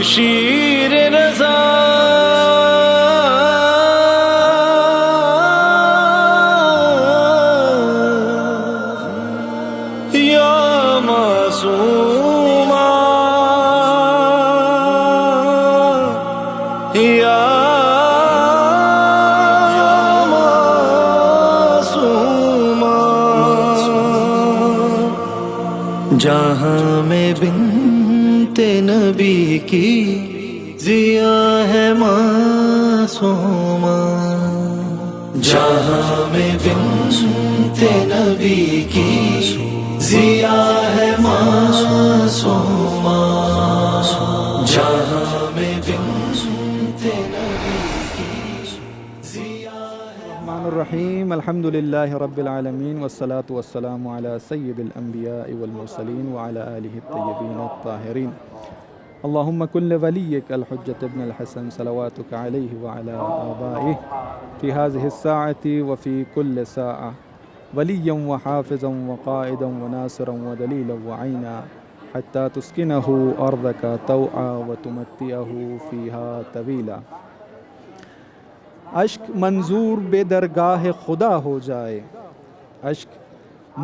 شمشیر رضا یا معصوما یا معصوما جہاں میں بنت نبی کی ضیا ہے معصوما جہاں میں بنت نبی کی ضیا ہے معصوما جہاں میں بنت نبی کی ضیا ہے الرحمن الرحیم الحمد للہ رب العالمین والصلاة والسلام علی سید الانبیاء والمرسلین وعلی آلہ الطیبین الطاہرین اللہم کن ولیک الحجة ابن الحسن صلواتک علیہ وعلی آبائہ فی هذه الساعة وفی کل ساعة ولیا وحافظا وقائدا وناصرا ودلیلا وعینا حتی تسکنہ ارضک طوعا وتمتعہ فیہا طویلا۔ اشک منظور بے درگاہ خدا ہو جائے، اشک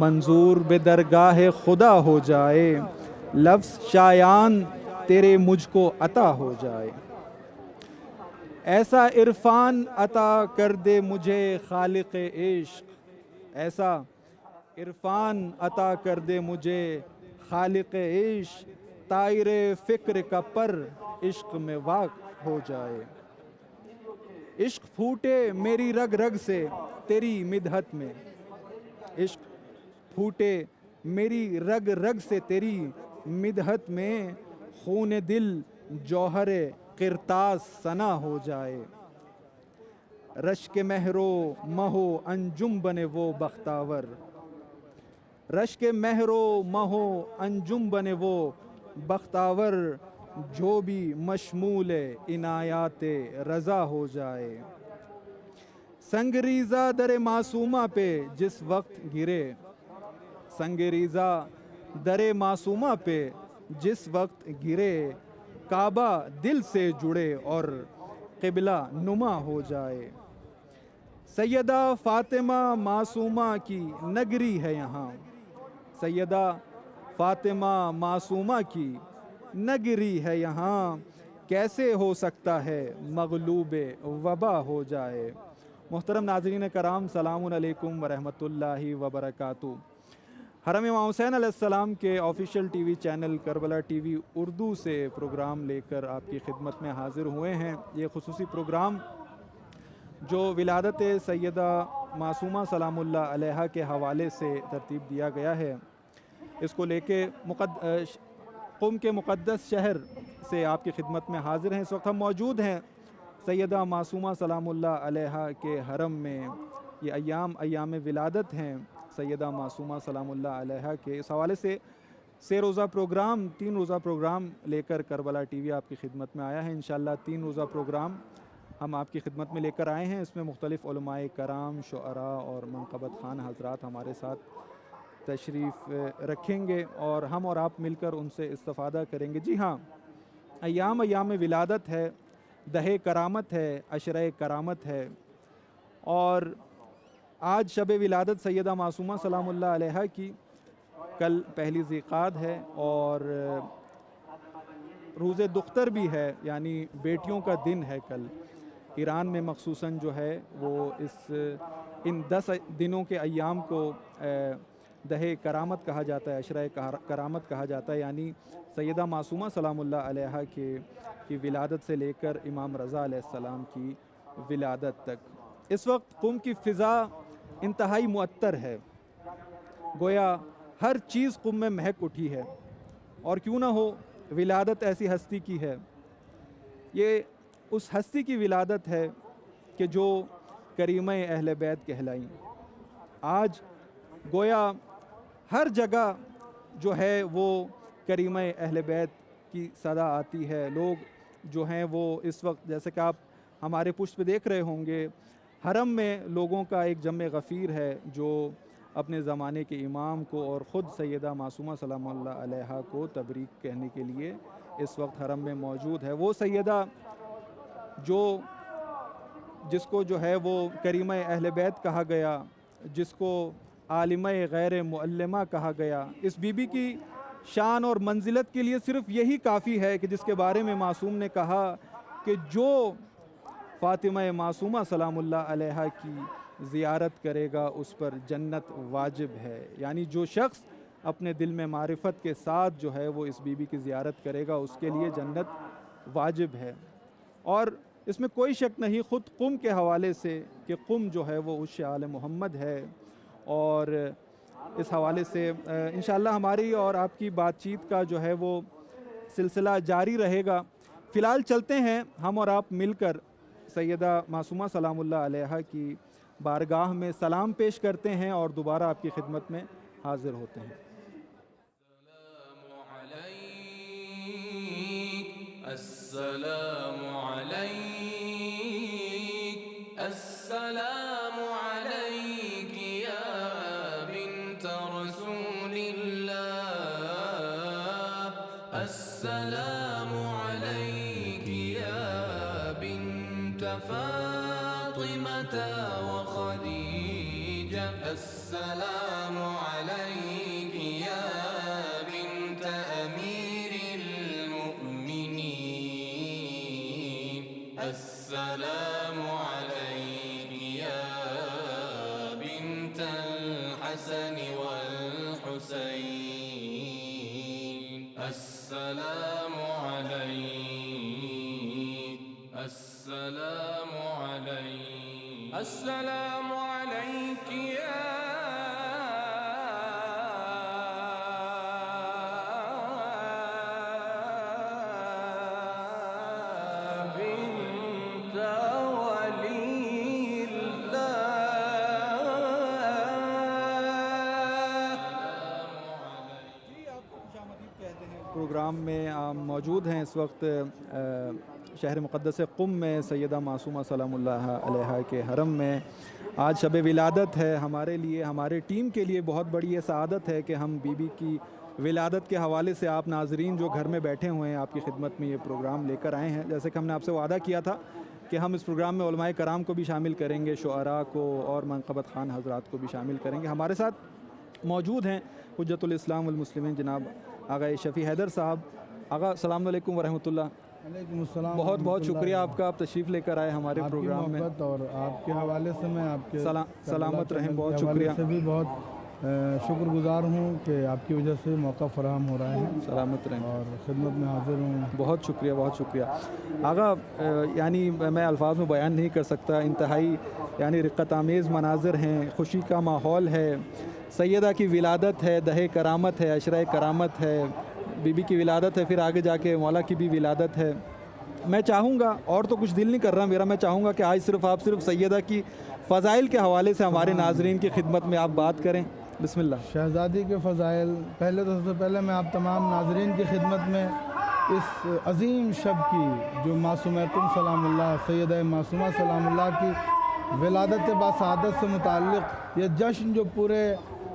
منظور بے درگاہ خدا ہو جائے، لفظ شایان تیرے مجھ کو عطا ہو جائے، ایسا عرفان عطا کر دے مجھے خالق عشق، ایسا عرفان عطا کر دے مجھے خالق عشق، طائر فکر کا پر عشق میں واقع ہو جائے، عشق پھوٹے میری رگ رگ سے تیری مدحت میں، عشق پھوٹے میری رگ رگ سے تیری مدحت میں، خون دل جوہر قرطاس ثنا ہو جائے، رشک مہرو مہو انجم بنے وہ بختاور، رشک مہرو مہو انجم بنے وہ بختاور، جو بھی مشمول عنایات رضا ہو جائے، سنگریزہ در معصومہ پہ جس وقت گرے، سنگریزہ در معصومہ پہ جس وقت گرے، کعبہ دل سے جڑے اور قبلہ نما ہو جائے، سیدہ فاطمہ معصومہ کی نگری ہے یہاں، سیدہ فاطمہ معصومہ کی نگری ہے یہاں، کیسے ہو سکتا ہے مغلوب وبا ہو جائے۔ محترم ناظرین کرام، سلام علیکم ورحمۃ اللہ وبرکاتہ۔ حرم امام حسین علیہ السلام کے official T V channel Karbala T V Urdu سے پروگرام لے کر آپ کی خدمت میں حاضر ہوئے ہیں۔ یہ خصوصی پروگرام جو ولادت سیدہ معصومہ سلام اللہ علیہا کے حوالے سے ترتیب دیا گیا ہے، اس کو لے کے قم کے مقدس شہر سے آپ کی خدمت میں حاضر ہیں۔ اس وقت ہم موجود ہیں سیدہ معصومہ سلام اللہ علیہا کے حرم میں۔ یہ ایام ولادت ہیں سیدہ معصومہ سلام اللہ علیہا کے۔ اس حوالے سے 3 روزہ پروگرام لے کر کربلا ٹی وی آپ کی خدمت میں آیا ہے۔ انشاءاللہ 3 روزہ پروگرام ہم آپ کی خدمت میں لے کر آئے ہیں۔ اس میں مختلف علماء کرام، شعراء اور منقبت خوان حضرات ہمارے ساتھ تشریف رکھیں گے اور ہم اور آپ مل کر ان سے استفادہ کریں گے۔ جی ہاں، ایام ولادت ہے، دہے کرامت ہے، عشرہ کرامت ہے، اور آج شب ولادت سیدہ معصومہ سلام اللہ علیہا کی، کل پہلی ذیقعد ہے اور روز دختر بھی ہے، یعنی بیٹیوں کا دن ہے کل۔ ایران میں مخصوصاً جو ہے وہ ان 10 دنوں کے ایام کو دہے کرامت کہا جاتا ہے، عشرہ کرامت کہا جاتا ہے، یعنی سیدہ معصومہ سلام اللہ علیہا کی ولادت سے لے کر امام رضا علیہ السلام کی ولادت تک۔ اس وقت قم کی فضا انتہائی معطر ہے، گویا ہر چیز قم میں مہک اٹھی ہے، اور کیوں نہ ہو، ولادت ایسی ہستی کی ہے، یہ اس ہستی کی ولادت ہے کہ جو کریمہ اہل بیت کہلائیں۔ آج گویا ہر جگہ جو ہے وہ کریمہ اہل بیت کی صدا آتی ہے۔ لوگ جو ہیں وہ اس وقت، جیسے کہ آپ ہمارے پشت پہ دیکھ رہے ہوں گے، حرم میں لوگوں کا ایک جمع غفیر ہے جو اپنے زمانے کے امام کو اور خود سیدہ معصومہ سلام اللہ علیہا کو تبریک کہنے کے لیے اس وقت حرم میں موجود ہے، وہ سیدہ جس کو جو ہے وہ کریمہ اہل بیت کہا گیا، جس کو عالمہ غیر معلمہ کہا گیا، اس بی بی کی شان اور منزلت کے لیے صرف یہی کافی ہے کہ جس کے بارے میں معصوم نے کہا کہ جو فاطمہ معصومہ سلام اللہ علیہا کی زیارت کرے گا اس پر جنت واجب ہے، یعنی جو شخص اپنے دل میں معرفت کے ساتھ جو ہے وہ اس بی بی کی زیارت کرے گا اس کے لیے جنت واجب ہے۔ اور اس میں کوئی شک نہیں خود قم کے حوالے سے کہ قم جو ہے وہ عرش آل محمد ہے، اور اس حوالے سے انشاءاللہ ہماری اور آپ کی بات چیت کا جو ہے وہ سلسلہ جاری رہے گا۔ فی الحال چلتے ہیں ہم اور آپ مل کر سیدہ معصومہ سلام اللہ علیہا کی بارگاہ میں سلام پیش کرتے ہیں اور دوبارہ آپ کی خدمت میں حاضر ہوتے ہیں۔ السلام علیک، السلام علیک یا بنت رسول اللہ، السلام علیک یا بنت فاطمة وخدیجہ، السلام علیک یا بنت امیر السلام علیک یا بنت الحسن والحسین، السلام علیک، السلام علیک، السلام علیک یا پروگرام میں موجود ہیں اس وقت شہر مقدس قم میں سیدہ معصومہ سلام اللہ علیہا کے حرم میں۔ آج شب ولادت ہے، ہمارے لیے ہمارے ٹیم کے لیے بہت بڑی یہ سعادت ہے کہ ہم بی بی کی ولادت کے حوالے سے آپ ناظرین جو گھر میں بیٹھے ہوئے ہیں آپ کی خدمت میں یہ پروگرام لے کر آئے ہیں۔ جیسے کہ ہم نے آپ سے وعدہ کیا تھا کہ ہم اس پروگرام میں علماء کرام کو بھی شامل کریں گے، شعراء کو اور منقبت خوان حضرات کو بھی شامل کریں گے۔ ہمارے ساتھ موجود ہیں حجت الاسلام والمسلمین جناب آقا شفیع حیدر صاحب۔ آقا السلام علیکم ورحمۃ اللہ۔ وعلیکم السلام، بہت بہت شکریہ آپ کا، آپ تشریف لے کر آئے ہمارے پروگرام میں، اور آپ کے حوالے سے میں آپ کے سلامت رہیں، بہت شکریہ سے بھی بہت شکر گزار ہوں کہ آپ کی وجہ سے موقع فراہم ہو رہا ہے، سلامت رہیں اور خدمت میں حاضر ہوں۔ بہت شکریہ، بہت شکریہ آقا۔ یعنی میں الفاظ میں بیان نہیں کر سکتا، انتہائی یعنی رقت آمیز مناظر ہیں، خوشی کا ماحول ہے، سیدہ کی ولادت ہے، دہ کرامت ہے، عشرہ کرامت ہے، بی بی کی ولادت ہے، پھر آگے جا کے مولا کی بھی ولادت ہے۔ میں چاہوں گا، اور تو کچھ دل نہیں کر رہا میرا، میں چاہوں گا کہ آج صرف آپ سیدہ کی فضائل کے حوالے سے ہمارے ناظرین کی خدمت میں آپ بات کریں۔ بسم اللہ۔ شہزادی کے فضائل، پہلے تو سب سے پہلے میں آپ تمام ناظرین کی خدمت میں اس عظیم شب کی جو معصومہ قم سلام اللہ سیدہ معصومہ سلام اللہ کی ولادت باسعادت سے متعلق یہ جشن جو پورے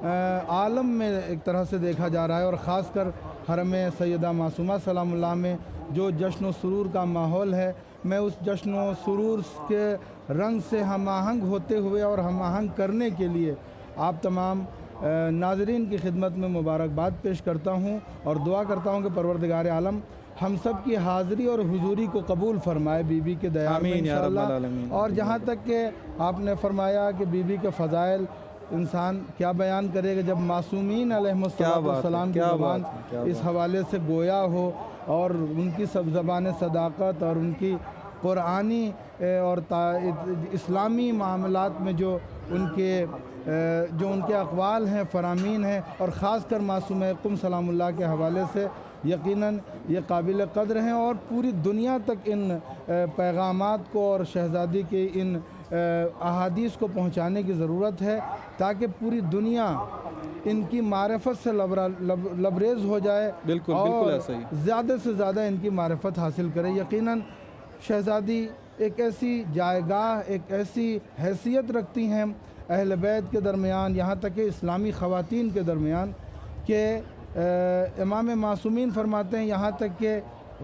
عالم میں ایک طرح سے دیکھا جا رہا ہے، اور خاص کر حرم سیدہ معصومہ سلام اللہ میں جو جشن و سرور کا ماحول ہے، میں اس جشن و سرور کے رنگ سے ہم آہنگ ہوتے ہوئے اور ہم آہنگ کرنے کے لیے آپ تمام ناظرین کی خدمت میں مبارکباد پیش کرتا ہوں، اور دعا کرتا ہوں کہ پروردگار عالم ہم سب کی حاضری اور حضوری کو قبول فرمائے بی بی کے دیار میں انشاءاللہ۔ اور جہاں تک کہ آپ نے فرمایا کہ بی بی کے فضائل انسان کیا بیان کرے گا جب معصومین علیہ السلام کی زبان اس حوالے سے گویا ہو، اور ان کی سب زبان صداقت اور ان کی قرآنی اور اسلامی معاملات میں جو ان کے اقوال ہیں، فرامین ہیں، اور خاص کر معصومہ قم سلام اللہ کے حوالے سے یقیناً یہ قابل قدر ہیں، اور پوری دنیا تک ان پیغامات کو اور شہزادی کے ان احادیث کو پہنچانے کی ضرورت ہے، تاکہ پوری دنیا ان کی معرفت سے لبریز ہو جائے، اور زیادہ سے زیادہ ان کی معرفت حاصل کرے۔ یقیناً شہزادی ایک ایسی جائگاہ، ایک ایسی حیثیت رکھتی ہیں اہل بیت کے درمیان، یہاں تک کہ اسلامی خواتین کے درمیان، کہ امام معصومین فرماتے ہیں یہاں تک کہ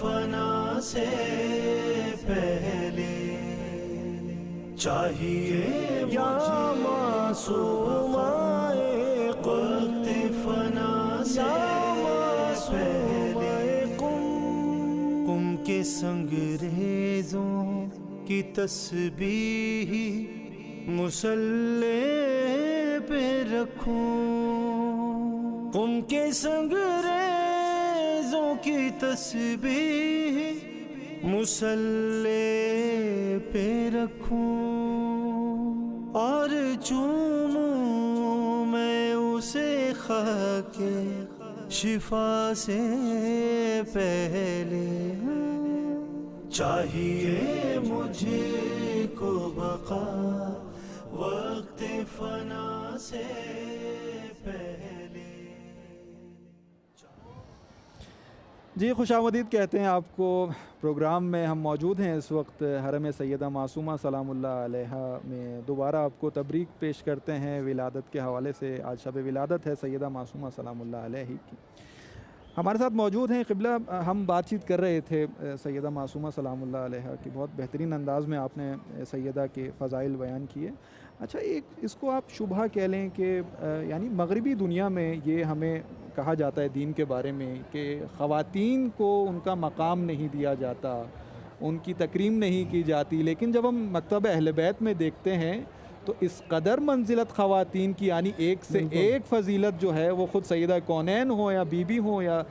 فنا سے پہلے چاہیے یا معصوم وقت فنا سے پہلے قم کے سنگریزوں کی تسبیح مصلی پہ رکھوں، قم کے سنگریزوں کی تسبیح مصلی پہ رکھوں، اور چوموں میں اسے خاک شفا سے پہلے، چاہیے مجھے کو بقا وقت فنا سے پہلے۔ جی خوش آمدید کہتے ہیں آپ کو پروگرام میں۔ ہم موجود ہیں اس وقت حرم سیدہ معصومہ سلام اللہ علیہا میں، دوبارہ آپ کو تبریک پیش کرتے ہیں ولادت کے حوالے سے۔ آج شب ولادت ہے سیدہ معصومہ سلام اللہ علیہ کی۔ ہمارے ساتھ موجود ہیں قبلہ، ہم بات چیت کر رہے تھے سیدہ معصومہ سلام اللہ علیہا کی، بہت بہترین انداز میں آپ نے سیدہ کے فضائل بیان کیے۔ اچھا، ایک اس کو آپ شبہ کہہ لیں کہ یعنی مغربی دنیا میں یہ ہمیں کہا جاتا ہے دین کے بارے میں کہ خواتین کو ان کا مقام نہیں دیا جاتا، ان کی تکریم نہیں کی جاتی، لیکن جب ہم مکتب اہل بیت میں دیکھتے ہیں تو اس قدر منزلت خواتین کی، یعنی ایک سے ایک فضیلت جو ہے وہ خود سیدہ کونین ہوں یا بی بی ہوں یا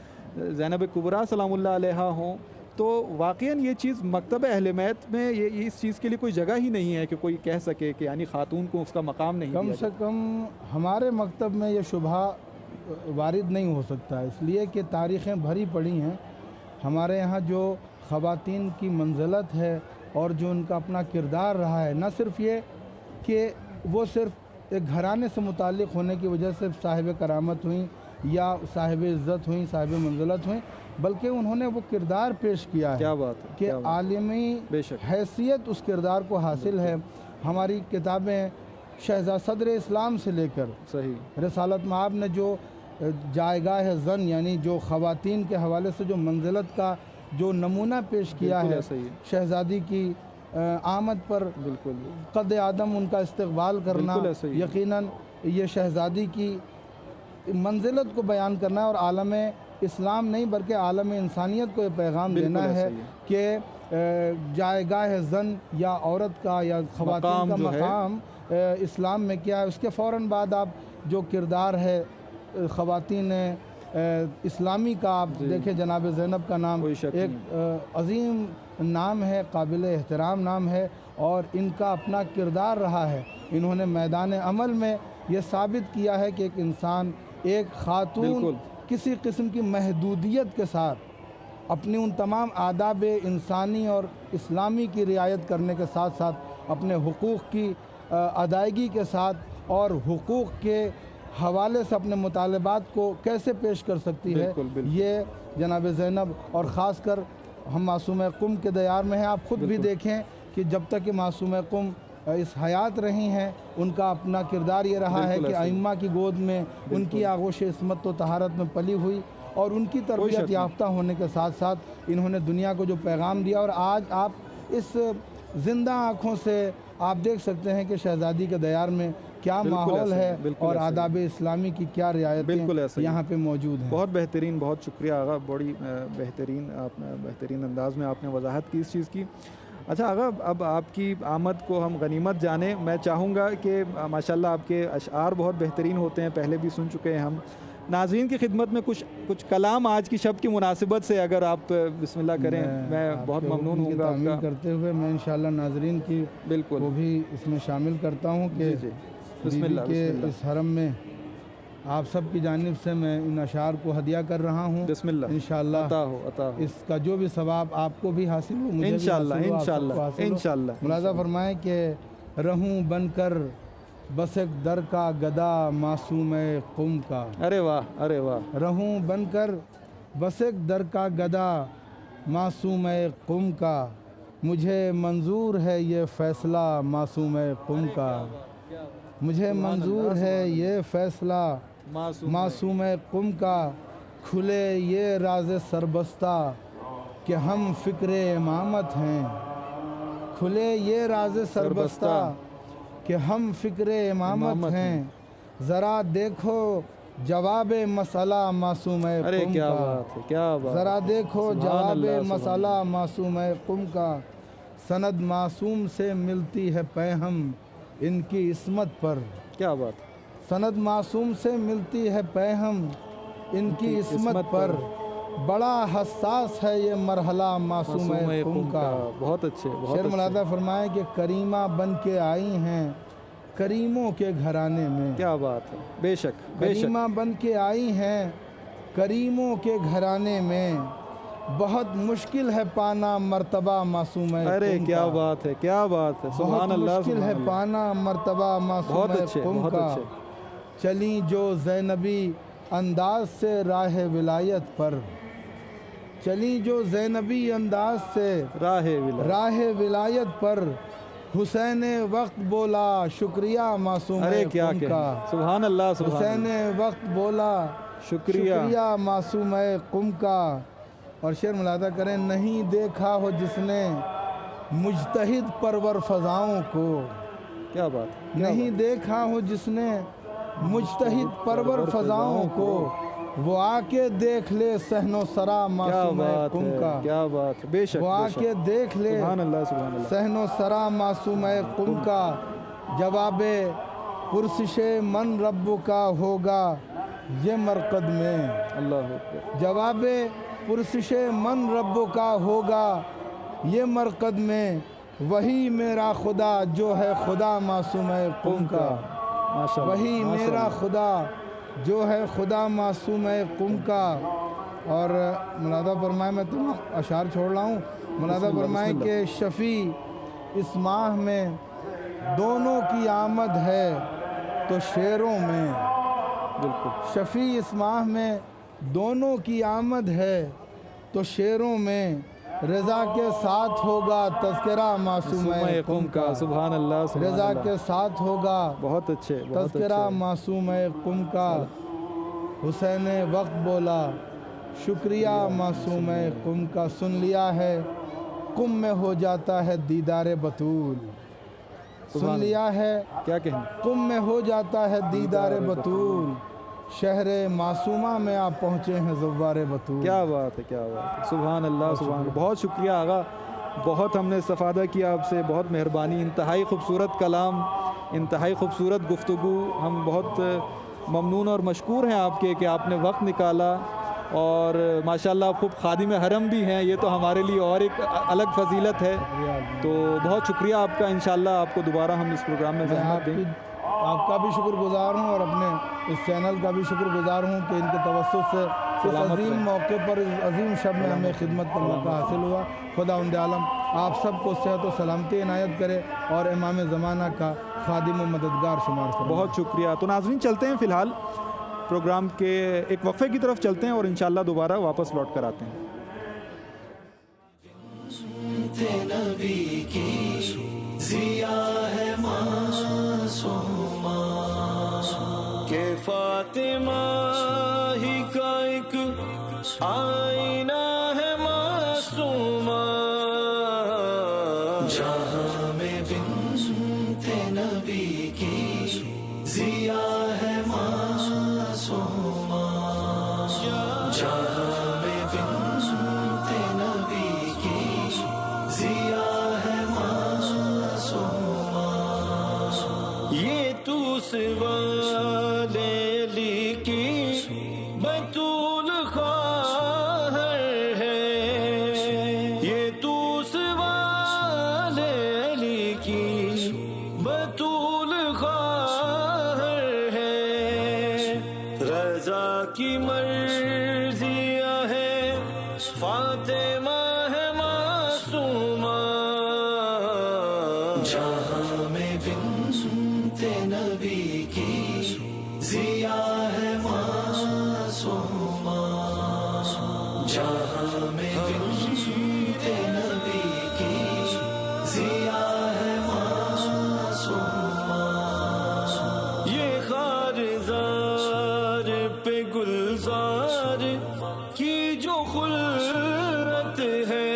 زینب کبریٰ سلام اللہ علیہا ہوں، تو واقعاً یہ چیز مکتب اہل بیت میں یہ اس چیز کے لیے کوئی جگہ ہی نہیں ہے کہ کوئی کہہ سکے کہ یعنی خاتون کو اس کا مقام نہیں دیا جاتا۔ کم سے کم ہمارے مکتب میں یہ شبہ وارد نہیں ہو سکتا، اس لیے کہ تاریخیں بھری پڑی ہیں ہمارے یہاں جو خواتین کی منزلت ہے اور جو ان کا اپنا کردار رہا ہے، نہ صرف یہ کہ وہ صرف ایک گھرانے سے متعلق ہونے کی وجہ سے صاحب کرامت ہوئیں یا صاحب عزت ہوئیں، صاحب منزلت ہوئیں، بلکہ انہوں نے وہ کردار پیش کیا ہے کیا بات ہے کہ عالمی بے شک حیثیت اس کردار کو حاصل ہے۔ ہماری کتابیں شہزاد صدر اسلام سے لے کر صحیح رسالت مآب نے جو جائیگاہ زن یعنی جو خواتین کے حوالے سے جو منزلت کا جو نمونہ پیش کیا بالکل ہے، ایسا ہی ہے۔ شہزادی کی آمد پر بالکل قد آدم ان کا استقبال کرنا، بالکل ایسا ہی ہے۔ یقیناً یہ شہزادی کی منزلت کو بیان کرنا ہے، اور عالم اسلام نہیں بلکہ عالم انسانیت کو یہ پیغام دینا بالکل ہے ایسا ہی کہ جائیگاہ زن یا عورت کا یا خواتین کا مقام جو ہے، مقام اسلام میں کیا ہے۔ اس کے فوراً بعد آپ جو کردار ہے خواتین اسلامی کا آپ دیکھیں، جناب زینب کا نام کوئی شک ایک عظیم نام ہے، قابل احترام نام ہے، اور ان کا اپنا کردار رہا ہے۔ انہوں نے میدان عمل میں یہ ثابت کیا ہے کہ ایک انسان، ایک خاتون بالکل کسی قسم کی محدودیت کے ساتھ اپنی ان تمام آداب انسانی اور اسلامی کی رعایت کرنے کے ساتھ ساتھ اپنے حقوق کی ادائیگی کے ساتھ اور حقوق کے حوالے سے اپنے مطالبات کو کیسے پیش کر سکتی ہے۔ بالکل بالکل یہ جناب زینب، اور خاص کر ہم معصومہ قم کے دیار میں ہیں، آپ خود بھی دیکھیں کہ جب تک کہ معصومہ قم اس حیات رہی ہیں، ان کا اپنا کردار یہ رہا ہے کہ ائمہ کی گود میں ان کی آغوش عصمت و طہارت میں پلی ہوئی، اور ان کی تربیت یافتہ ہونے کے ساتھ ساتھ انہوں نے دنیا کو جو پیغام دیا، اور آج آپ اس زندہ آنکھوں سے آپ دیکھ سکتے ہیں کہ شہزادی کے دیار میں کیا ماحول ہے اور آداب اسلامی کی کیا رعایتیں یہاں پہ موجود ہیں۔ بہت بہترین، بہت شکریہ آغا، بڑی بہترین انداز میں آپ نے وضاحت کی اس چیز کی۔ اچھا آغا، اب آپ کی آمد کو ہم غنیمت جانیں۔ میں چاہوں گا کہ ماشاءاللہ آپ کے اشعار بہت بہترین ہوتے ہیں، پہلے بھی سن چکے ہیں ہم۔ ناظرین کی خدمت میں کچھ کلام آج کی شب کی مناسبت سے اگر آپ بسم اللہ کریں، میں بہت ممنون ہوں گا آپ کا۔ کرتے ہوئے میں انشاءاللہ ناظرین کی بالکل وہ بھی اس میں شامل کرتا ہوں کہ بسم اللہ کے اس حرم میں آپ سب کی جانب سے میں ان اشعار کو ہدیہ کر رہا ہوں۔ بسم اللہ، انشاءاللہ عطا ہو عطا ہو، اس کا جو بھی ثواب آپ کو بھی حاصل ہو، مجھے بھی انشاءاللہ حاصل ہو، آپ سب کو انشاءاللہ حاصل ہو۔ انشاءاللہ۔ ملاحظہ فرمائیں کہ رہوں بن کر بس ایک در کا گدا معصوم قم کا، ارے واہ ارے واہ، رہوں بن کر بس ایک در کا گدا معصوم قم کا، مجھے منظور ہے یہ فیصلہ معصوم قم کا، مجھے منظور ہے یہ فیصلہ معصوم قم کا، کھلے یہ راز سربستہ کہ ہم فکر امامت ہیں، کھلے یہ راز سربستہ کہ ہم فکر امامت ہیں، ذرا دیکھو جواب مسئلہ معصوم ارے قم کیا کا، بات ہے، کیا بات، ذرا دیکھو سبحان جواب اللہ، سبحان مسئلہ معصوم قم کا، سند معصوم سے ملتی ہے پیہم ان کی عصمت پر، کیا بات، سند معصوم سے ملتی ہے پیہم ان کی عصمت پر، بڑا حساس ہے یہ مرحلہ معصوم قم کا۔ بہت اچھے، بہت شعر اچھے، ملاحظہ فرمائیں کہ کریمہ بن کے آئی ہیں کریموں کے گھرانے میں، کیا بات ہے، بے شک بے شک، کریمہ بن کے آئی ہیں کریموں کے گھرانے میں، بہت مشکل ہے پانا مرتبہ معصوم ارے قم کیا کا، بات ہے، کیا بات ہے، بہت سبحان اللہ، مشکل ہے سبحان اللہ، پانا مرتبہ معصوم بہت اچھے، قم بہت کا، اچھے، چلی جو زینبی انداز سے راہ ولایت پر، چلی جو زینبی انداز سے راہ ولایت پر، حسین وقت بولا شکریہ معصوم ارے کیا قم کہ کا، سبحان اللہ، سبحان حسین اللہ، وقت بولا شکریہ، معصوم قم کا۔ اور شعر ملاحظہ کریں، نہیں دیکھا ہو جس نے مجتہد پرور فضاؤں کو، کیا بات، نہیں دیکھا ہو جس نے مجتہد پرور فضاؤں کو، وہ آ کے دیکھ لے صحن و سرا کیا معصوم بات قم ہے، کا، کیا بات، بے شک، وہ آ بے شک، کے دیکھ لے سبحان اللہ، سبحان اللہ، صحن و سرا معصوم قم کا، جواب پرسش من رب کا ہوگا یہ مرقد میں، اللہ اکبر، جواب پرسش من رب کا ہوگا یہ مرقد میں، وہی میرا خدا جو ہے خدا معصوم قم کا، ماشاء اللہ، وہی ماشاء میرا اللہ، خدا جو ہے خدا معصوم قم کا۔ اور ملاحظہ فرمائیں، میں تمام اشعار چھوڑ رہا ہوں، ملاحظہ بسم اللہ، فرمائیں بسم کہ شفیع اس ماہ میں دونوں کی آمد ہے تو شعروں میں، بالکل، شفیع اس ماہ میں دونوں کی آمد ہے تو شعروں میں، رضا کے ساتھ ہوگا تذکرہ معصوم قم کا، سبحان اللہ، سبحان رضا اللہ، کے ساتھ ہوگا بہت اچھے، بہت تذکرہ اچھے، معصوم قم کا، حسین وقت بولا شکریہ معصوم قم کا، سن لیا ہے قم میں ہو جاتا ہے دیدار بطول، سن لیا ہے کیا کہیں، قم میں ہو جاتا ہے دیدار بطول، شہر معصومہ میں آپ پہنچے ہیں زوار بطول۔ کیا بات ہے، کیا بات ہے، سبحان اللہ، سبحان اللہ، بہت شکریہ آغا، بہت ہم نے استفادہ کیا آپ سے، بہت مہربانی، انتہائی خوبصورت کلام، انتہائی خوبصورت گفتگو، ہم بہت ممنون اور مشکور ہیں آپ کے کہ آپ نے وقت نکالا، اور ماشاءاللہ آپ خوب خادم حرم بھی ہیں، یہ تو ہمارے لیے اور ایک الگ فضیلت ہے، تو بہت شکریہ آپ کا، انشاءاللہ آپ کو دوبارہ ہم اس پروگرام میں میں زحمت دیں۔ آپ کا بھی شکر گزار ہوں اور اپنے اس چینل کا بھی شکر گزار ہوں کہ ان کے توسط سے اس عظیم موقع پر، اس عظیم شب میں ہمیں خدمت کا موقع حاصل ہوا۔ خداوند عالم آپ سب کو صحت و سلامتی عنایت کرے اور امام زمانہ کا خادم و مددگار شمار فرمائے۔ بہت شکریہ۔ تو ناظرین چلتے ہیں فی الحال پروگرام کے ایک وقفے کی طرف چلتے ہیں اور انشاءاللہ دوبارہ واپس لوٹ کر آتے ہیں۔ نبی کی ضیا ہے معصومہ کہ فاطمہ ہی کا ایک آئینہ ہے معصومہ، جہاں میں بنت نبی کی ضیا ہے معصومہ، جہاں میں بنت نبی کی ضیا ہے معصومہ، یہ تو سوال علی کی بطول خواہر ہے، یہ تو سوال علی کی بطول خواہر ہے، رضا کی مرضیہ ہے فاطمہ ہے معصومہ، جہاں میں بنت نبی کی ضیا ہے معصومہ، جہاں میں بنت نبی کی ضیا ہے معصومہ، یہ خارزار پہ گلزار کی جو خلت ہے،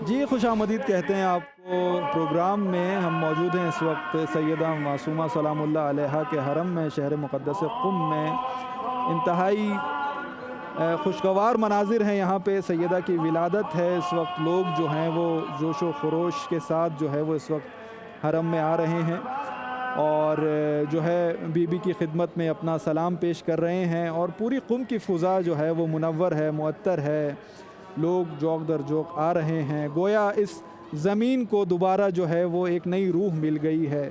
جی خوش آمدید کہتے ہیں آپ کو پروگرام میں. ہم موجود ہیں اس وقت سیدہ معصومہ سلام اللہ علیہا کے حرم میں شہر مقدس قم میں. انتہائی خوشگوار مناظر ہیں یہاں پہ. سیدہ کی ولادت ہے. اس وقت لوگ جو ہیں وہ جوش و خروش کے ساتھ جو ہے وہ اس وقت حرم میں آ رہے ہیں اور جو ہے بی بی کی خدمت میں اپنا سلام پیش کر رہے ہیں. اور پوری قم کی فضا جو ہے وہ منور ہے, معطر ہے. لوگ جوق در جوق آ رہے ہیں. گویا اس زمین کو دوبارہ جو ہے وہ ایک نئی روح مل گئی ہے.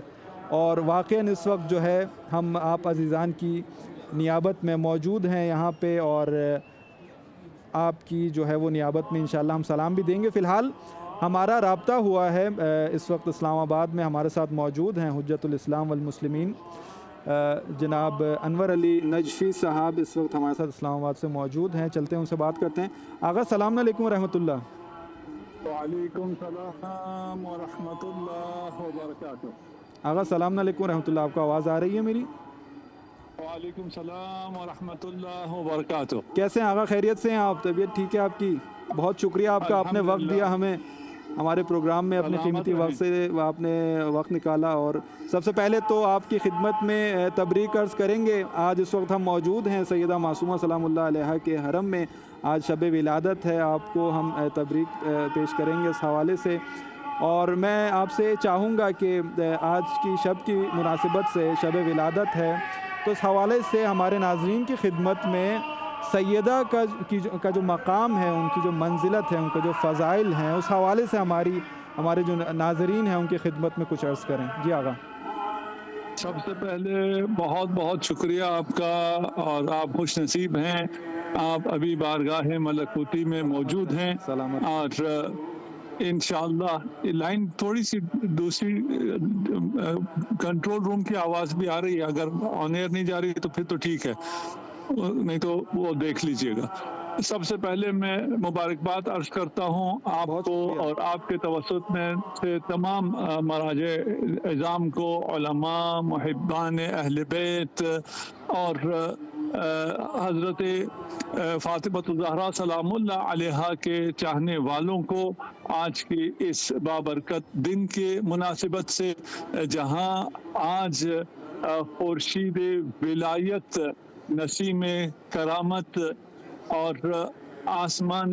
اور واقعاً اس وقت جو ہے ہم آپ عزیزان کی نیابت میں موجود ہیں یہاں پہ, اور آپ کی جو ہے وہ نیابت میں انشاءاللہ ہم سلام بھی دیں گے. فی الحال ہمارا رابطہ ہوا ہے اس وقت اسلام آباد میں. ہمارے ساتھ موجود ہیں حجت الاسلام والمسلمین جناب انور علی نجفی صاحب اس وقت ہمارے ساتھ اسلام آباد سے موجود ہیں. چلتے ہیں ان سے بات کرتے ہیں. آغا السلام علیکم ورحمۃ اللہ. وعلیکم السلام ورحمۃ اللہ وبرکاتہ. آغا السلام علیکم ورحمۃ اللہ. آپ کو آواز آ رہی ہے میری؟ وعلیکم السلام ورحمۃ اللہ وبرکاتہ. کیسے ہیں آغا؟ خیریت سے ہیں آپ؟ طبیعت ٹھیک ہے آپ کی؟ بہت شکریہ آپ کا, آپ نے وقت دیا ہمیں ہمارے پروگرام میں, اپنے قیمتی وقت سے آپ نے وقت نکالا. اور سب سے پہلے تو آپ کی خدمت میں تبریک عرض کریں گے. آج اس وقت ہم موجود ہیں سیدہ معصومہ سلام اللہ علیہا کے حرم میں. آج شب ولادت ہے. آپ کو ہم تبریک پیش کریں گے اس حوالے سے. اور میں آپ سے چاہوں گا کہ آج کی شب کی مناسبت سے شب ولادت ہے, تو اس حوالے سے ہمارے ناظرین کی خدمت میں سیدہ کا جو مقام ہے, ان کی جو منزلت ہے, ان کے جو فضائل ہیں, اس حوالے سے ہمارے جو ناظرین ہیں ان کی خدمت میں کچھ عرض کریں. جی آغا. سب سے پہلے بہت بہت شکریہ آپ کا, اور آپ خوش نصیب ہیں. آپ ابھی بارگاہ ملکوتی میں موجود ہیں. سلامت. اور انشاءاللہ لائن تھوڑی سی دوسری کنٹرول روم کی آواز بھی آ رہی ہے. اگر آن ایئر نہیں جا رہی تو پھر تو ٹھیک ہے, نہیں تو وہ دیکھ لیجئے گا. سب سے پہلے میں مبارکباد عرض کرتا ہوں آپ کو, اور آپ کے توسط میں سے تمام مراجع اعظام کو, علماء, محبان اہل بیت, اور حضرت فاطمۃ الزہرا سلام اللہ علیہا کے چاہنے والوں کو آج کی اس بابرکت دن کے مناسبت سے, جہاں آج خورشید ولایت, نسیم کرامت اور آسمان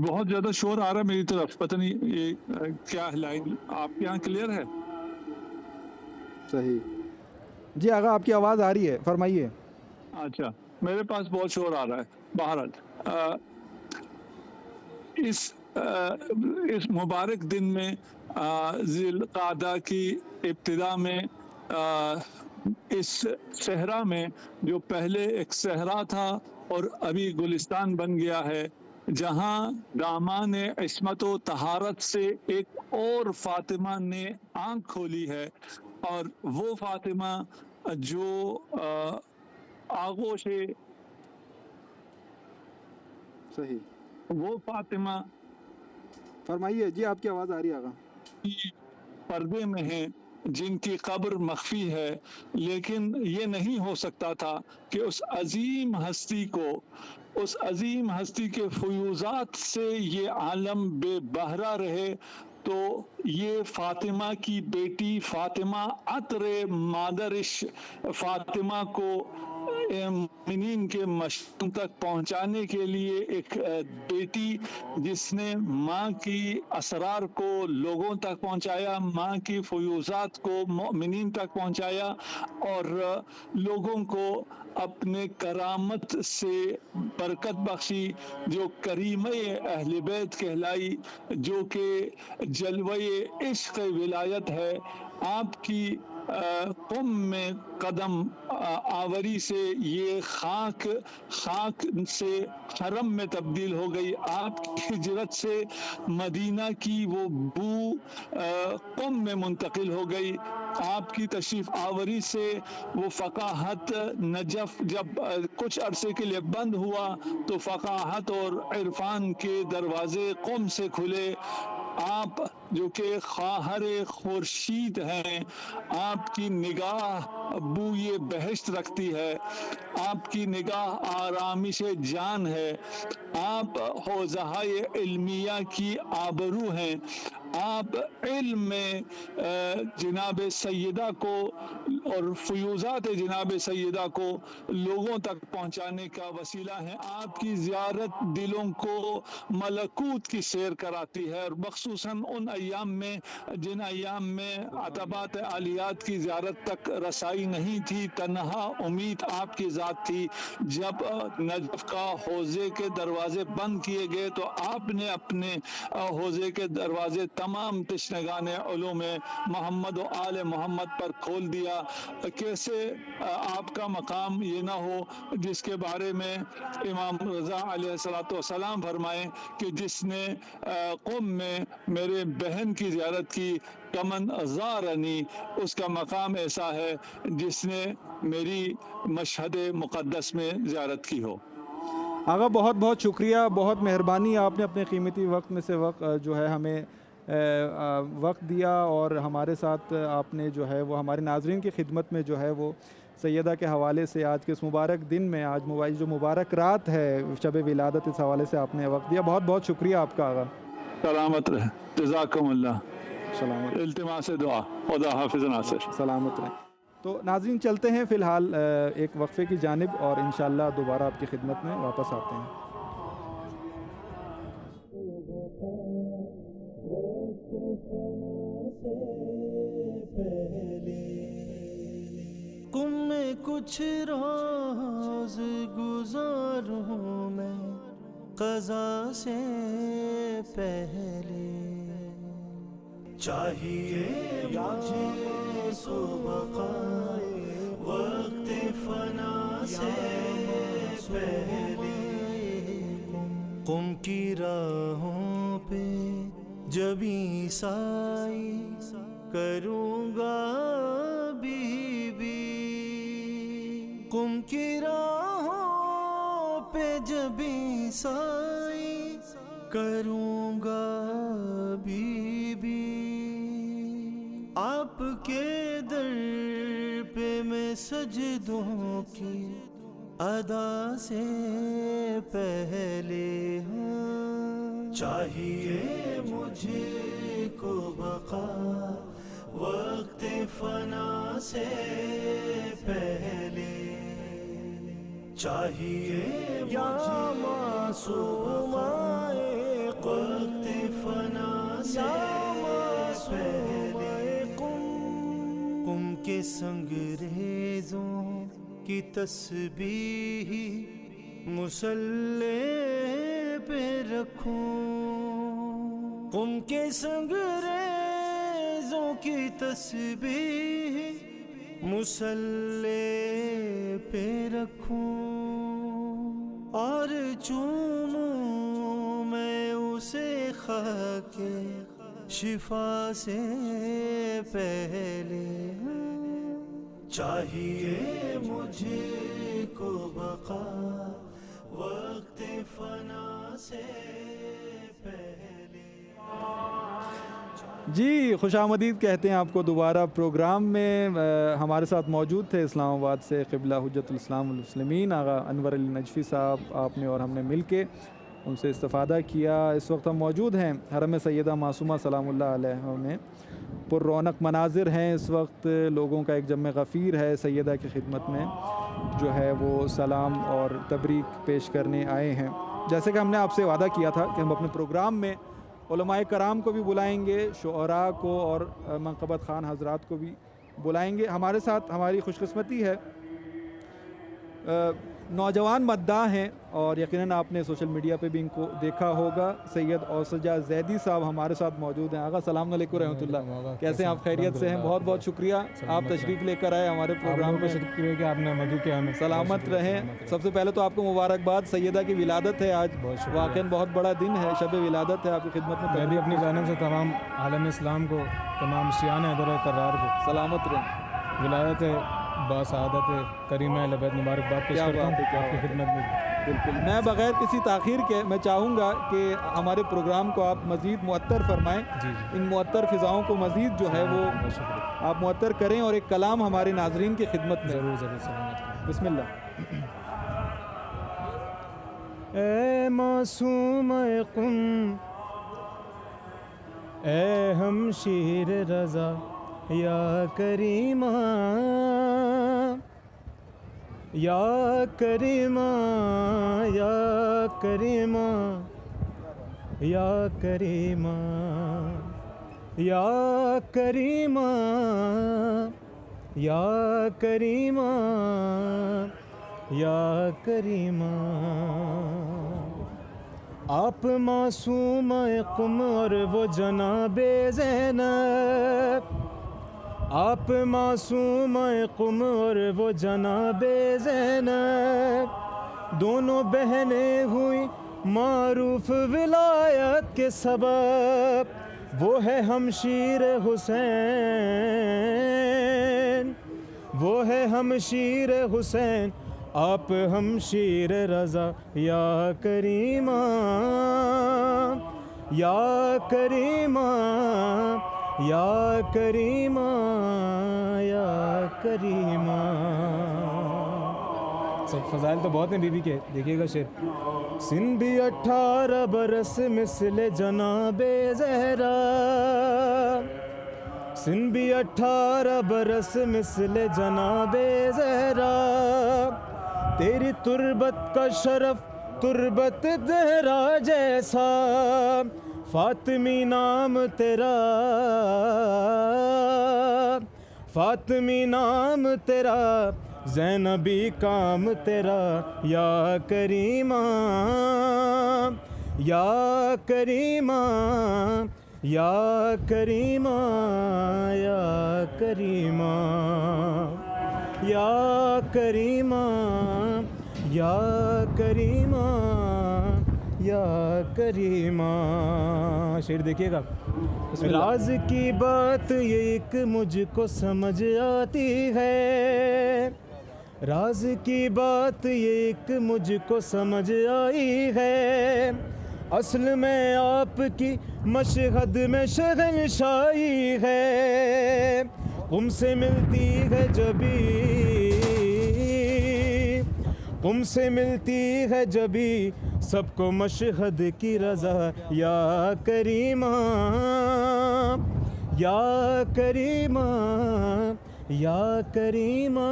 بہت زیادہ شور آ رہا ہے میری طرف, پتہ نہیں یہ کیا ہے. لائن آپ کے یہاں کلیئر ہے؟ صحیح. جی آغا آپ کی آواز آ رہی ہے, فرمائیے. اچھا, میرے پاس بہت شور آ رہا ہے. بہرحال اس مبارک دن میں ذی القعدہ کی ابتدا میں اس صحرا میں, جو پہلے ایک صحرا تھا اور ابھی گلستان بن گیا ہے, جہاں دامان عصمت و طہارت سے ایک اور فاطمہ نے آنکھ کھولی ہے. اور وہ فاطمہ جو آغوش, صحیح, وہ فاطمہ فرمائیے. جی آپ کی آواز آ رہی ہے آغا. پردے میں ہیں, جن کی قبر مخفی ہے, لیکن یہ نہیں ہو سکتا تھا کہ اس عظیم ہستی کو, اس عظیم ہستی کے فیوزات سے یہ عالم بے بہرہ رہے. تو یہ فاطمہ کی بیٹی فاطمہ عطر مادرش فاطمہ کو مومنین کے مشن تک پہنچانے کے لیے, ایک بیٹی جس نے ماں کی اسرار کو لوگوں تک پہنچایا, ماں کی فیوزات کو مومنین تک پہنچایا, اور لوگوں کو اپنے کرامت سے برکت بخشی, جو کریمہ اہل بیت کہلائی, جو کہ جلوہ عشق ولایت ہے. آپ کی قم میں قدم آوری سے یہ خاک سے حرم میں تبدیل ہو گئی. آپ کی ہجرت سے مدینہ کی وہ بو قم میں منتقل ہو گئی. آپ کی تشریف آوری سے وہ فقاہت نجف جب کچھ عرصے کے لیے بند ہوا, تو فقاہت اور عرفان کے دروازے قم سے کھلے. آپ جو کہ خواہر خورشید ہیں، آپ کی نگاہ بوئے بہشت رکھتی ہے، آپ کی نگاہ آرامش جان ہے، آپ حوزہائے علمیہ کی آبرو ہیں، آپ علم میں جناب سیدہ کو اور فیوزات جناب سیدہ کو لوگوں تک پہنچانے کا وسیلہ ہیں۔ آپ کی زیارت دلوں کو ملکوت کی سیر کراتی ہے، اور مخصوصاً ان ایام میں جن ایام میں عتبات عالیات کی زیارت تک رسائی نہیں تھی، تنہا امید آپ کی ذات تھی۔ جب نجف کا حوضے کے دروازے بند کیے گئے تو آپ نے اپنے حوضے کے دروازے تمام تشنگان علوم محمد و آل محمد پر کھول دیا۔ کیسے آپ کا مقام یہ نہ ہو جس کے بارے میں امام رضا علیہ السلام فرمائیں کہ جس نے قم میں میرے بہن کی زیارت کی، کمن زارنی، اس کا مقام ایسا ہے جس نے میری مشہد مقدس میں زیارت کی ہو۔ آقا بہت بہت شکریہ، بہت مہربانی، آپ نے اپنے قیمتی وقت میں سے وقت جو ہے ہمیں وقت دیا، اور ہمارے ساتھ آپ نے جو ہے وہ ہمارے ناظرین کی خدمت میں جو ہے وہ سیدہ کے حوالے سے آج کے اس مبارک دن میں، آج جو مبارک رات ہے شب ولادت، اس حوالے سے آپ نے وقت دیا۔ بہت بہت شکریہ آپ کا آقا۔ سلامت رہے، جزاکم اللہ، سلامت، التماس دعا، خدا حافظ ناصر۔ سلامت رہیں۔ تو ناظرین چلتے ہیں فی الحال ایک وقفے کی جانب، اور انشاءاللہ دوبارہ آپ کی خدمت میں واپس آتے ہیں۔ قم میں کچھ روز گزاروں میں قضا سے پہلے، چاہیے مجھے بقائے وقت فنا سے پہلے، قم کی راہوں پہ جب عیسائی کروں گا بی بی، قم کی راہوں پہ جب عیسائی کروں گا بی بی، آپ کے در پہ میں سجدوں کی ادا سے پہلے ہوں، چاہیے مجھے کو بقا وقت فنا سے پہلے، چاہیے یا معصوم وقت فنا سے پہلے، قم کے سنگریزوں کی تسبیح مصلی پہ رکھوں، قم کے سنگریزوں کی تسبیح مصلی پہ رکھوں، اور چوموں میں اسے خاک شفا سے پہلے، چاہیے مجھے کو بقا وقت فنا سے پہلے۔ جی خوش آمدید کہتے ہیں آپ کو دوبارہ پروگرام میں۔ ہمارے ساتھ موجود تھے اسلام آباد سے قبلہ حجت الاسلام والمسلمین آغا انور علی نجفی صاحب، آپ نے اور ہم نے مل کے ان سے استفادہ کیا۔ اس وقت ہم موجود ہیں حرم سیدہ معصومہ سلام اللہ علیہ میں، پر رونق مناظر ہیں اس وقت، لوگوں کا ایک جمع غفیر ہے سیدہ کی خدمت میں جو ہے وہ سلام اور تبریک پیش کرنے آئے ہیں۔ جیسے کہ ہم نے آپ سے وعدہ کیا تھا کہ ہم اپنے پروگرام میں علماء کرام کو بھی بلائیں گے، شعراء کو اور منقبت خان حضرات کو بھی بلائیں گے۔ ہمارے ساتھ ہماری خوش قسمتی ہے، نوجوان مداح ہیں اور یقیناً آپ نے سوشل میڈیا پہ بھی ان کو دیکھا ہوگا، سید اوسجا زیدی صاحب ہمارے ساتھ موجود ہیں۔ آقا السلام علیکم رحمۃ اللہ، کیسے ہیں آپ؟ خیریت سے ہیں؟ بہت بہت شکریہ آپ تشریف لے کر آئے ہمارے پروگرام میں، شکریہ کہ آپ نے مدعو کیا ہمیں۔ سلامت رہیں۔ سب سے پہلے تو آپ کو مبارکباد، سیدہ کی ولادت ہے آج، واقعاً بہت بڑا دن ہے، شب ولادت ہے آپ کی خدمت میں۔ میں بھی اپنی جانب سے تمام عالم اسلام کو، تمام شیعان حیدر کرار کو سلامت رہیں۔ ولادت باسعادت کریمہ اہل بیت مبارکباد پیش کیا کرتا ہوں بات ہے، کیا آپ کی بات ہے۔ خدمت میں۔ بالکل، میں بغیر کسی تاخیر کے میں چاہوں گا کہ ہمارے پروگرام کو آپ مزید معطر فرمائیں، جی جی، ان معطر فضاؤں کو مزید جو ہے وہ بہت شکریہ، آپ معطر کریں اور ایک کلام ہمارے ناظرین کی خدمت میں۔ ضرور ضرور، سلامت۔ بسم اللہ۔ اے معصوم قم، اے ہمشیر رضا یا کریمہ، یا کریمہ، یا کریمہ، یا کریمہ، یا کریمہ، یا کریمہ، یا کریمہ۔ آپ معصوم قم اور وہ جناب زینب، آپ معصوم قم اور وہ جناب زینب، دونوں بہنیں ہوئی معروف ولایت کے سبب، وہ ہے ہمشیر حسین، وہ ہے ہمشیر حسین، آپ ہمشیر رضا یا کریمہ، یا کریمہ، یا کریمہ، یا کریمہ۔ سب فضائل تو بہت ہیں بی بی کے، دیکھیے گا شعر۔ سن بھی 18 برس مثل جناب زہرا، سن بھی 18 برس مثل جناب زہرا، تیری تربت کا شرف تربت زہرا جیسا، فاطمی نام تیرا، فاطمی نام تیرا، زینبی کام تیرا، یا کریمہ، یا کریمہ، یا کریمہ، یا کریمہ، یا کریمہ، یا کریمہ، یا کریمہ۔ شعر دیکھیے گا۔ راز کی بات یہ ایک مجھ کو سمجھ آتی ہے، راز کی بات یہ ایک مجھ کو سمجھ آئی ہے، اصل میں آپ کی مشہد میں شہنشاہی ہے، قم سے ملتی ہے جبھی، قم سے ملتی ہے جبھی، سب کو مشہد کی رضا، یا کریمہ، یا کریمہ، یا کریمہ،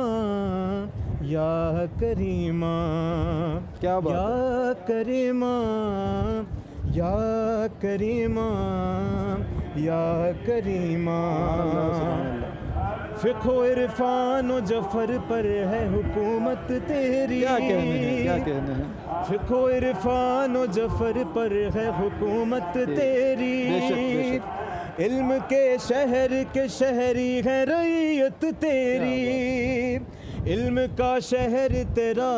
یا کریمہ، کیا بات ہے۔ یا کریمہ، یا کریمہ، یا کریمہ۔ فقہ و عرفان و جفر پر ہے حکومت تیری، کیا کہنے ہیں، کیا کہنے ہیں۔ فقہ و عرفان و جفر پر ہے حکومت تیری، بے شک، بے شک۔ علم کے شہر کے شہری ہے رعیت تیری، علم کا شہر تیرا،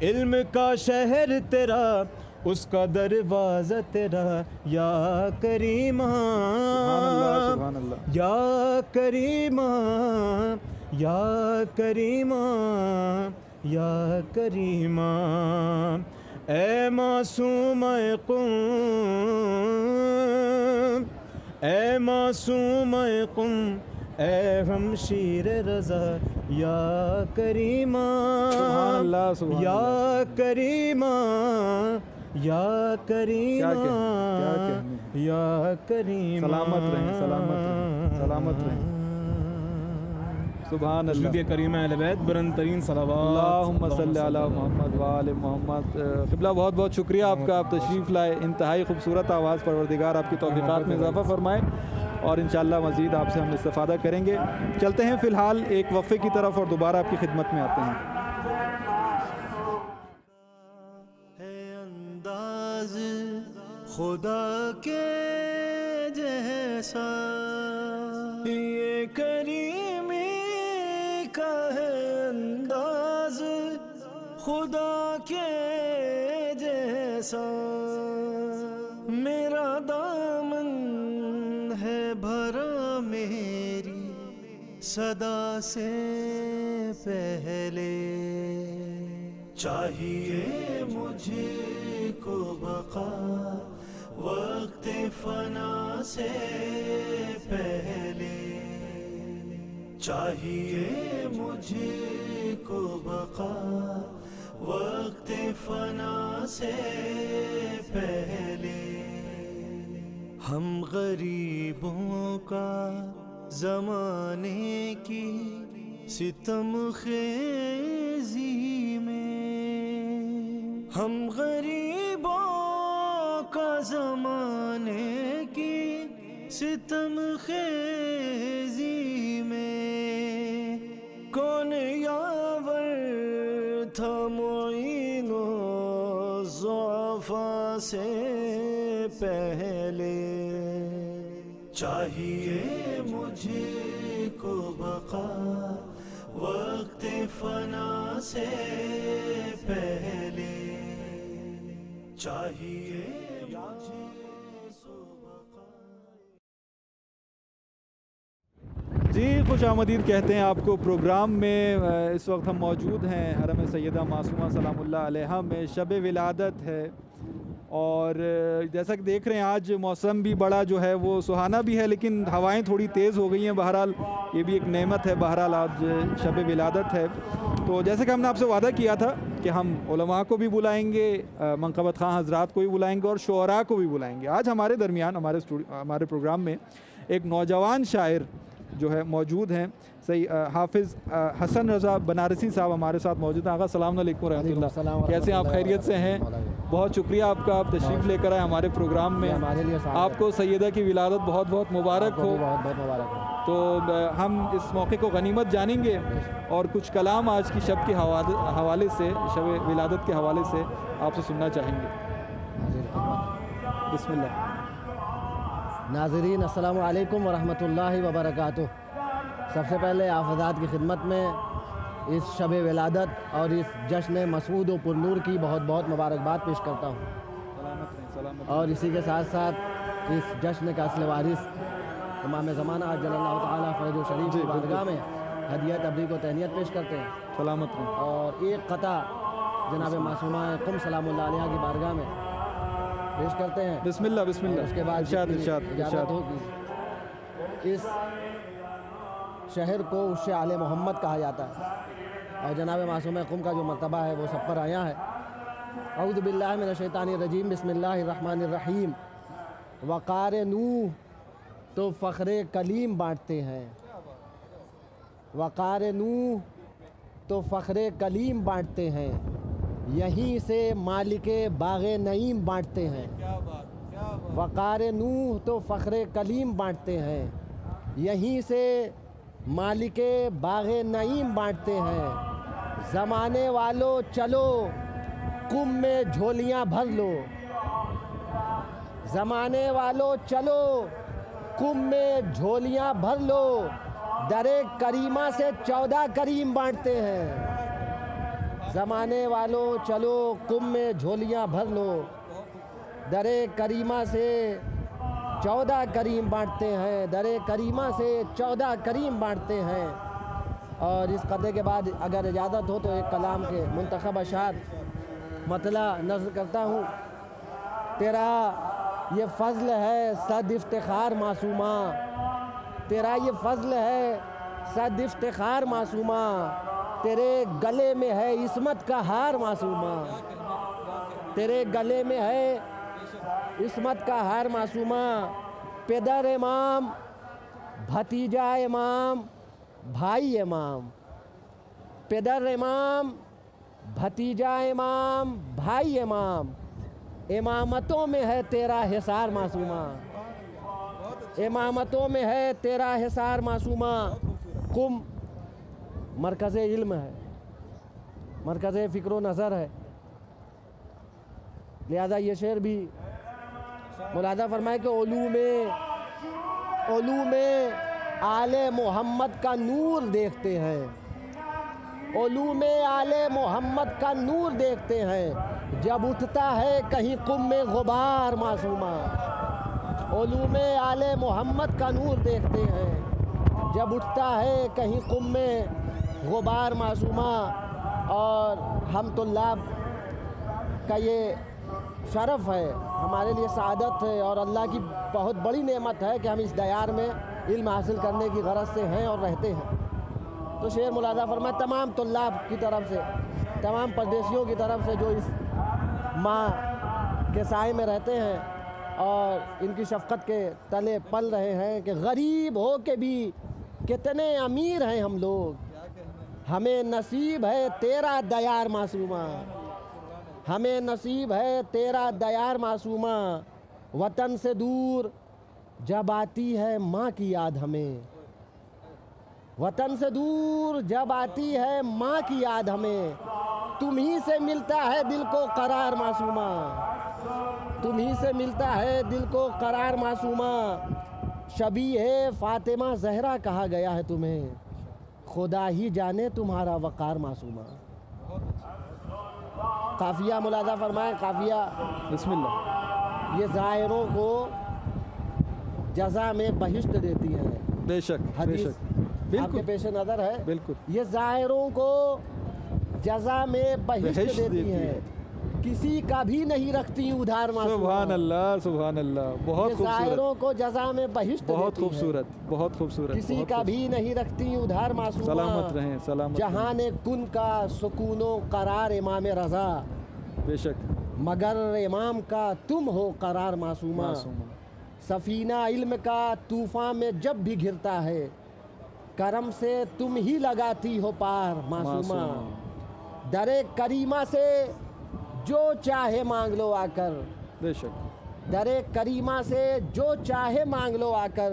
علم کا شہر تیرا، اس کا دروازہ تیرا، یا کریمہ، سبحان اللہ۔ یا کریمہ، یا کریمہ، یا کریمہ۔ اے معصوم قم، اے معصوم قم، اے ہمشیر رضا، یا کریمہ، سبحان اللہ، سبحان یا اللہ۔ کریمہ، یا کریمہ، کیا کہنے، یا کریمہ۔ سلامت رہیں، سلامت رہیں، سلامت رہیں۔ سبحان اللہ۔ درود کریمہ اہل بیت، بلند ترین صلوات۔ اللہم صلی علی محمد وآل محمد۔ قبلہ بہت بہت شکریہ آپ کا، آپ تشریف لائے، انتہائی خوبصورت آواز، پروردگار آپ کی توفیقات میں اضافہ فرمائے، اور انشاءاللہ مزید آپ سے ہم استفادہ کریں گے۔ چلتے ہیں فی الحال ایک وقفے کی طرف اور دوبارہ آپ کی خدمت میں آتے ہیں۔ ہے انداز خدا کے جیسا، یہ کریمی کا ہے انداز خدا کے جیسا، میرا دامن ہے بھرا میری صدا سے پہلے چاہیے مجھ کو بقا وقت فنا سے پہلے چاہیے مجھ کو بقا وقت فنا سے پہلے ہم غریبوں کا زمانے کی ستم خیزی میں ہم غریبوں کا زمانے کی ستم خیزی میں کون یاور تھا معین و ضعفاء سے پہلے چاہیے مجھ کو بقا وقت فنا سے پہلے چاہیے مجھے جی خوش آمدید کہتے ہیں آپ کو پروگرام میں. اس وقت ہم موجود ہیں حرم سیدہ معصومہ سلام اللہ علیہا میں. شب ولادت ہے اور جیسا کہ دیکھ رہے ہیں آج موسم بھی بڑا جو ہے وہ سہانا بھی ہے لیکن ہوائیں تھوڑی تیز ہو گئی ہیں. بہرحال یہ بھی ایک نعمت ہے. بہرحال آج شب ولادت ہے تو جیسے کہ ہم نے آپ سے وعدہ کیا تھا کہ ہم علماء کو بھی بلائیں گے, منقبت خواہ حضرات کو بھی بلائیں گے اور شعراء کو بھی بلائیں گے. آج ہمارے درمیان ہمارے پروگرام میں ایک نوجوان شاعر جو ہے موجود ہیں. حافظ حسن رضا بنارسی صاحب ہمارے ساتھ موجود ہیں. آقا السلام علیکم ورحمۃ اللہ, کیسے ہیں آپ؟ خیریت سے ہیں؟ بہت شکریہ آپ کا, آپ تشریف لے کر آئے ہمارے پروگرام میں. آپ کو سیدہ کی ولادت بہت بہت مبارک ہو. تو ہم اس موقع کو غنیمت جانیں گے اور کچھ کلام آج کی شب کے حوالے سے, شب ولادت کے حوالے سے آپ سے سننا چاہیں گے. بسم اللہ. ناظرین السلام علیکم ورحمۃ اللہ وبرکاتہ. سب سے پہلے آپ حضرات کی خدمت میں اس شب ولادت اور اس جشن مسعود و پرنور کی بہت بہت مبارکباد پیش کرتا ہوں. اور اسی کے ساتھ ساتھ اس جشن کا اصل وارث امام زمانہ جل اللہ تعالیٰ فرج و شریف کی بارگاہ میں ہدیہ تبریک و تہنیت پیش کرتے ہیں. سلامت رہیں. اور ایک قطع جناب معصومہ قم سلام اللہ علیہ کی بارگاہ میں پیش کرتے ہیں. بسم اللہ بسم اللہ. اس کے بعد اجازت ہوگی. اس شہر کو عرش آل محمد کہا جاتا ہے اور جناب معصومہ قم کا جو مرتبہ ہے وہ سب پر آیا ہے. اعوذ باللہ من الشیطان الرجیم. بسم اللہ الرحمن الرحیم. وقار نوح تو فخر کلیم بانٹتے ہیں. وقار نوح تو فخر کلیم بانٹتے ہیں. یہیں سے مالک باغ نعیم بانٹتے ہیں. وقار نوح تو فخر کلیم بانٹتے ہیں. یہیں سے مالک باغ نعیم بانٹتے ہیں. زمانے والو چلو کم میں جھولیاں بھر لو. زمانے والو چلو کم میں جھولیاں بھر لو. در کریمہ سے 14 کریم بانٹتے ہیں. زمانے والو چلو کم میں جھولیاں بھر لو. در کریمہ سے 14 کریم بانٹتے ہیں. در کریمہ سے 14 کریم بانٹتے ہیں. اور اس قطعے کے بعد اگر اجازت ہو تو ایک کلام کے منتخب اشعار مطلع نظر کرتا ہوں. تیرا یہ فضل ہے صد افتخار معصومہ. تیرا یہ فضل ہے صد افتخار معصومہ. تیرے گلے میں ہے عصمت کا ہار معصومہ. تیرے گلے میں ہے عصمت کا ہار معصومہ. پدر امام بھتیجا امام بھائی امام. پدر امام بھتیجا امام بھائی امام. امامتوں میں ہے تیرا حصار معصومہ. امامتوں میں ہے تیرا حصار معصومہ. قم مرکز علم ہے, مرکز فکر و نظر ہے, لہذا یہ شعر بھی ملاحظہ فرمائے کہ علوم آل محمد کا نور دیکھتے ہیں. علوم آل محمد کا نور دیکھتے ہیں. جب اٹھتا ہے کہیں قم میں غبار معصومہ. علوم آل محمد کا نور دیکھتے ہیں. جب اٹھتا ہے کہیں قم میں غبار معصومہ، اور ہم طلاب کا یہ شرف ہے، ہمارے لیے سعادت ہے اور اللہ کی بہت بڑی نعمت ہے کہ ہم اس دیار میں علم حاصل کرنے کی غرض سے ہیں اور رہتے ہیں۔ تو شعر ملاحظہ فرمائے تمام طلاب کی طرف سے، تمام پردیسیوں کی طرف سے جو اس ماں کے سائے میں رہتے ہیں اور ان کی شفقت کے تلے پل رہے ہیں، کہ غریب ہو کے بھی کتنے امیر ہیں ہم لوگ، ہمیں نصیب ہے تیرا دیار معصومہ، ہمیں نصیب ہے تیرا دیار معصومہ، وطن سے دور جب آتی ہے ماں کی یاد ہمیں، وطن سے دور جب آتی ہے ماں کی یاد ہمیں، تم ہی سے ملتا ہے دل کو قرار معصومہ، تم ہی سے ملتا ہے دل کو قرار معصومہ، شبیہ فاطمہ زہرا کہا گیا ہے تمہیں، خدا ہی جانے تمہارا وقار معصومہ۔ قافیہ ملاحظہ فرمائیں، قافیہ بسم اللہ۔ یہ زائروں کو جزا میں بہشت دیتی ہے، بے شک بے حدیث شک، آپ کے بالکل پیش نظر ہے، بالکل، یہ زائروں کو جزا میں بہشت دیتی ہے، کسی کا بھی نہیں رکھتی ادھار معصومہ۔ سبحان اللہ سبحان اللہ، بہت یہ خوبصورت، زائروں کو جزا میں بہشت بہت دیتی ہے، خوبصورت، بہت خوبصورت، کسی بہت کا خوبصورت۔ بھی نہیں رکھتی ادھار معصومہ، سلامت رہیں، سلامت رہیں، جہان کن کا سکون و قرار امام رضا، بے شک مگر امام کا تم ہو قرار معصومہ، معصومہ۔ سفینہ علم کا طوفان میں جب بھی گھرتا ہے، کرم سے تم ہی لگاتی ہو پار معصومہ، در کریمہ سے جو چاہے مانگ لو آ کر، بے شک در کریمہ سے جو چاہے مانگ لو آ کر،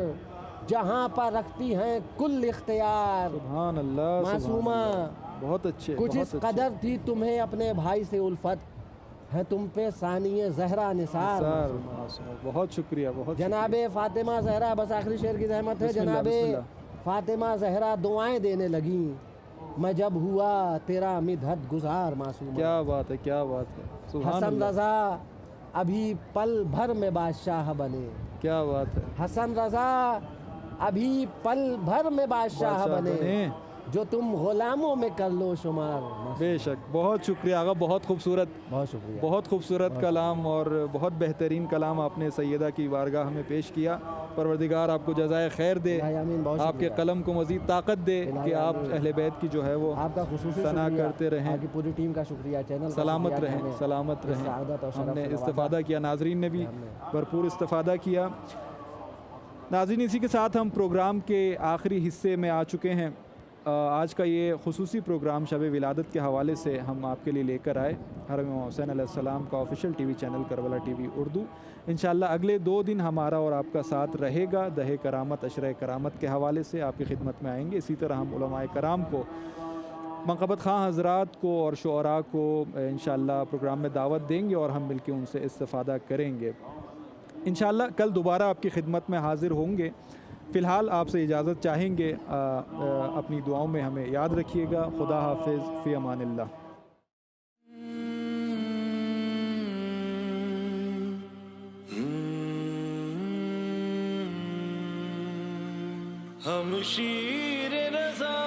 جہاں پر رکھتی ہیں کل اختیار سبحان اللہ سبحان معصومہ، اللہ، بہت اچھے، کچھ بہت اس اچھے۔ قدر تھی تمہیں اپنے بھائی سے الفت، ہے تم پہ ثانی زہرا نثار نثار معصومہ۔ معصومہ، بہت شکریہ، بہت جناب فاطمہ زہرا، بس آخری شعر کی زحمت ہے، بسم اللہ، جناب بسم اللہ۔ فاطمہ زہرا دعائیں دینے لگیں، میں جب ہوا تیرا مدحت گزار معصومہ، کیا بات ہے، کیا بات ہے، سبحان حسن اللہ، رضا ابھی پل بھر میں بادشاہ بنے، کیا بات ہے، حسن رضا ابھی پل بھر میں بادشاہ بنے، جو تم غلاموں میں کر لو شمار معصومہ۔ بے شک، بہت شکریہ آقا، بہت خوبصورت، بہت شکریہ، بہت خوبصورت کلام اور بہت بہترین کلام آپ نے سیدہ کی بارگاہ میں پیش کیا۔ پروردگار آپ کو جزائے خیر دے، الہی آمین، بہت آپ کے شکریہ۔ قلم کو مزید طاقت دے الہی کہ آپ آمین۔ اہل بیت کی جو ہے وہ آپ کا خصوصی ثنا شکریہ، کرتے رہیں، آپ کی پوری ٹیم کا شکریہ، چینل کا سلامت شکریہ کہ رہیں، ہمیں سلامت اس رہیں۔ سعادت اور ہم شرف نے سے استفادہ نوازا۔ کیا، ناظرین نے بھی ہم نے بھرپور استفادہ کیا۔ ناظرین، اسی کے ساتھ ہم پروگرام کے آخری حصے میں آ چکے ہیں۔ آج کا یہ خصوصی پروگرام شب ولادت کے حوالے سے ہم آپ کے لیے لے کر آئے، حرم امام حسین علیہ السلام کا official T V channel Karbala T V Urdu. انشاءاللہ اگلے 2 دن ہمارا اور آپ کا ساتھ رہے گا، دہ کرامت، عشرہ کرامت کے حوالے سے آپ کی خدمت میں آئیں گے۔ اسی طرح ہم علماء کرام کو، منقبت خواہ حضرات کو اور شعراء کو انشاءاللہ پروگرام میں دعوت دیں گے اور ہم مل کے ان سے استفادہ کریں گے۔ انشاءاللہ کل دوبارہ آپ کی خدمت میں حاضر ہوں گے۔ فی الحال آپ سے اجازت چاہیں گے، اپنی دعاؤں میں ہمیں یاد رکھیے گا۔ خدا حافظ، فی امان اللہ۔ ہم شیر رضا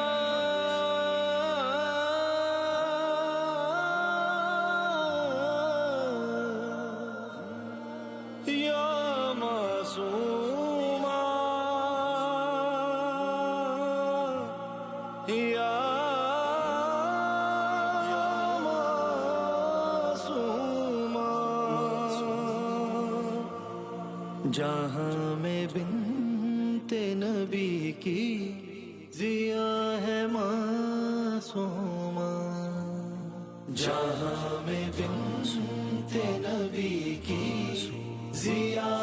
یا معصومہ یا معصومہ، جہاں میں بنت نبی کی ضیا ہے معصومہ، جہاں میں بنت نبی کی ضیا